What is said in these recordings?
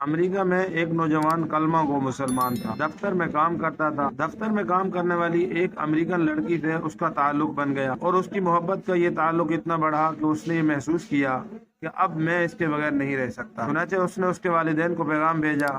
امریکہ میں ایک نوجوان کلمہ گو مسلمان تھا۔ دفتر میں کام کرتا تھا۔ دفتر میں کام کرنے والی ایک امریکن لڑکی سے اس کا تعلق بن گیا اور اس کی محبت کا یہ تعلق اتنا بڑھا کہ اس نے یہ محسوس کیا کہ اب میں اس کے بغیر نہیں رہ سکتا۔ چنانچہ اس نے اس کے والدین کو پیغام بھیجا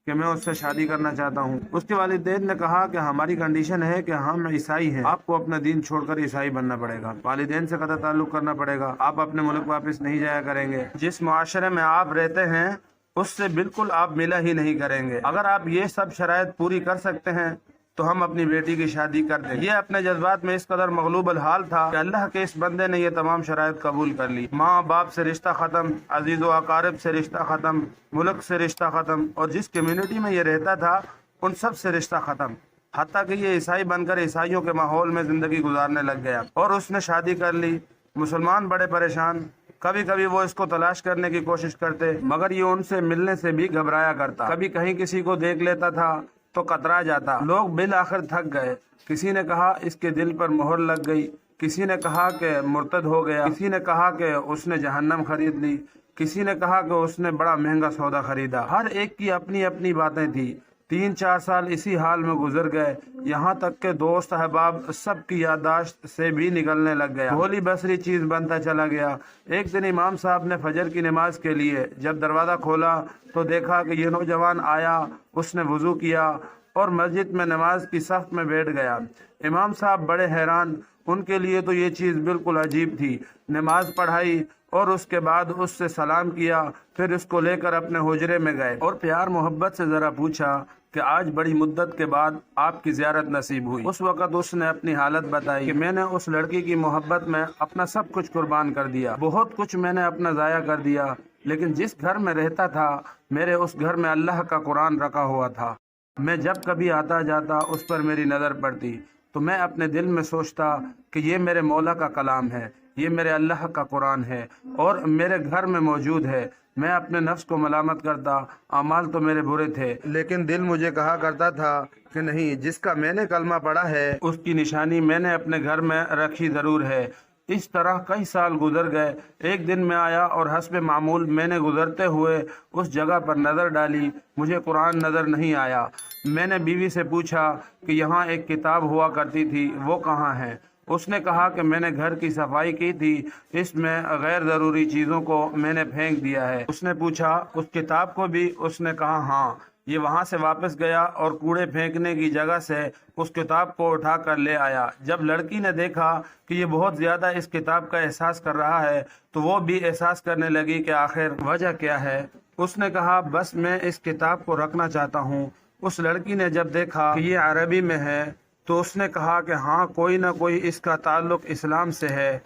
کہ میں اس سے شادی کرنا چاہتا ہوں۔ اس کے والدین نے کہا کہ ہماری کنڈیشن ہے کہ ہم عیسائی ہیں، آپ کو اپنا دین چھوڑ کر عیسائی بننا پڑے گا، والدین سے قطع تعلق کرنا پڑے گا، آپ اپنے ملک واپس نہیں جایا کریں گے، جس معاشرے میں آپ رہتے ہیں اس سے بالکل آپ ملا ہی نہیں کریں گے۔ اگر آپ یہ سب شرائط پوری کر سکتے ہیں تو ہم اپنی بیٹی کی شادی کر دیں۔ یہ اپنے جذبات میں اس قدر مغلوب الحال تھا کہ اللہ کے اس بندے نے یہ تمام شرائط قبول کر لی۔ ماں باپ سے رشتہ ختم، عزیز و اقارب سے رشتہ ختم، ملک سے رشتہ ختم، اور جس کمیونٹی میں یہ رہتا تھا ان سب سے رشتہ ختم، حتیٰ کہ یہ عیسائی بن کر عیسائیوں کے ماحول میں زندگی گزارنے لگ گیا اور اس نے شادی کر لی۔ مسلمان بڑے پریشان، کبھی کبھی وہ اس کو تلاش کرنے کی کوشش کرتے مگر یہ ان سے ملنے سے بھی گھبرایا کرتا، کبھی کہیں کسی کو دیکھ لیتا تھا تو کترا جاتا۔ لوگ بالآخر تھک گئے، کسی نے کہا اس کے دل پر مہر لگ گئی، کسی نے کہا کہ مرتد ہو گیا، کسی نے کہا کہ اس نے جہنم خرید لی، کسی نے کہا کہ اس نے بڑا مہنگا سودا خریدا۔ ہر ایک کی اپنی اپنی باتیں تھی۔ 3-4 سال اسی حال میں گزر گئے، یہاں تک کہ دوست احباب سب کی یادداشت سے بھی نکلنے لگ گیا، بھولی بسری چیز بنتا چلا گیا۔ ایک دن امام صاحب نے فجر کی نماز کے لیے جب دروازہ کھولا تو دیکھا کہ یہ نوجوان آیا، اس نے وضو کیا اور مسجد میں نماز کی صف میں بیٹھ گیا۔ امام صاحب بڑے حیران، ان کے لیے تو یہ چیز بالکل عجیب تھی۔ نماز پڑھائی اور اس کے بعد اس سے سلام کیا، پھر اس کو لے کر اپنے حجرے میں گئے اور پیار محبت سے ذرا پوچھا کہ آج بڑی مدت کے بعد آپ کی زیارت نصیب ہوئی۔ اس وقت اس نے اپنی حالت بتائی کہ میں نے اس لڑکی کی محبت میں اپنا سب کچھ قربان کر دیا، بہت کچھ میں نے اپنا ضائع کر دیا، لیکن جس گھر میں رہتا تھا میرے اس گھر میں اللہ کا قرآن رکھا ہوا تھا۔ میں جب کبھی آتا جاتا اس پر میری نظر پڑتی تو میں اپنے دل میں سوچتا کہ یہ میرے مولا کا کلام ہے، یہ میرے اللہ کا قرآن ہے اور میرے گھر میں موجود ہے۔ میں اپنے نفس کو ملامت کرتا، اعمال تو میرے برے تھے، لیکن دل مجھے کہا کرتا تھا کہ نہیں، جس کا میں نے کلمہ پڑھا ہے اس کی نشانی میں نے اپنے گھر میں رکھی ضرور ہے۔ اس طرح کئی سال گزر گئے۔ ایک دن میں آیا اور حسب معمول میں نے گزرتے ہوئے اس جگہ پر نظر ڈالی، مجھے قرآن نظر نہیں آیا۔ میں نے بیوی سے پوچھا کہ یہاں ایک کتاب ہوا کرتی تھی، وہ کہاں ہے؟ اس نے کہا کہ میں نے گھر کی صفائی کی تھی، اس میں غیر ضروری چیزوں کو میں نے پھینک دیا ہے۔ اس نے پوچھا اس کتاب کو بھی؟ اس نے کہا ہاں۔ یہ وہاں سے واپس گیا اور کوڑے پھینکنے کی جگہ سے اس کتاب کو اٹھا کر لے آیا۔ جب لڑکی نے دیکھا کہ یہ بہت زیادہ اس کتاب کا احساس کر رہا ہے تو وہ بھی احساس کرنے لگی کہ آخر وجہ کیا ہے۔ اس نے کہا بس میں اس کتاب کو رکھنا چاہتا ہوں۔ اس لڑکی نے جب دیکھا کہ یہ عربی میں ہے تو اس نے کہا کہ ہاں کوئی نہ کوئی اس کا تعلق اسلام سے ہے۔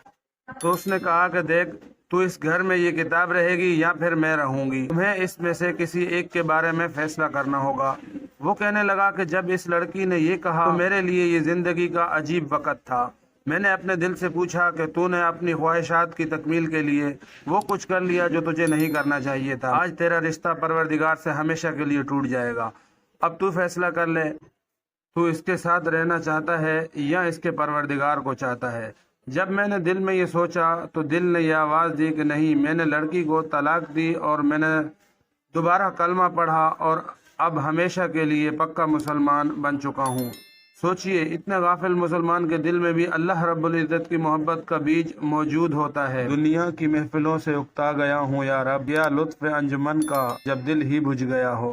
تو اس نے کہا کہ دیکھ، تو اس گھر میں یہ کتاب رہے گی یا پھر میں رہوں گی، تمہیں اس میں سے کسی ایک کے بارے میں فیصلہ کرنا ہوگا۔ وہ کہنے لگا کہ جب اس لڑکی نے یہ کہا تو میرے لیے یہ زندگی کا عجیب وقت تھا۔ میں نے اپنے دل سے پوچھا کہ تو نے اپنی خواہشات کی تکمیل کے لیے وہ کچھ کر لیا جو تجھے نہیں کرنا چاہیے تھا۔ آج تیرا رشتہ پروردگار سے ہمیشہ کے لیے ٹوٹ جائے گا۔ اب تو فیصلہ کر لے، تو اس کے ساتھ رہنا چاہتا ہے یا اس کے پروردگار کو چاہتا ہے۔ جب میں نے دل میں یہ سوچا تو دل نے یہ آواز دی کہ نہیں، میں نے لڑکی کو طلاق دی اور میں نے دوبارہ کلمہ پڑھا اور اب ہمیشہ کے لیے پکا مسلمان بن چکا ہوں۔ سوچئے، اتنے غافل مسلمان کے دل میں بھی اللہ رب العزت کی محبت کا بیج موجود ہوتا ہے۔ دنیا کی محفلوں سے اکتا گیا ہوں یا رب، کیا لطف انجمن کا جب دل ہی بجھ گیا ہو۔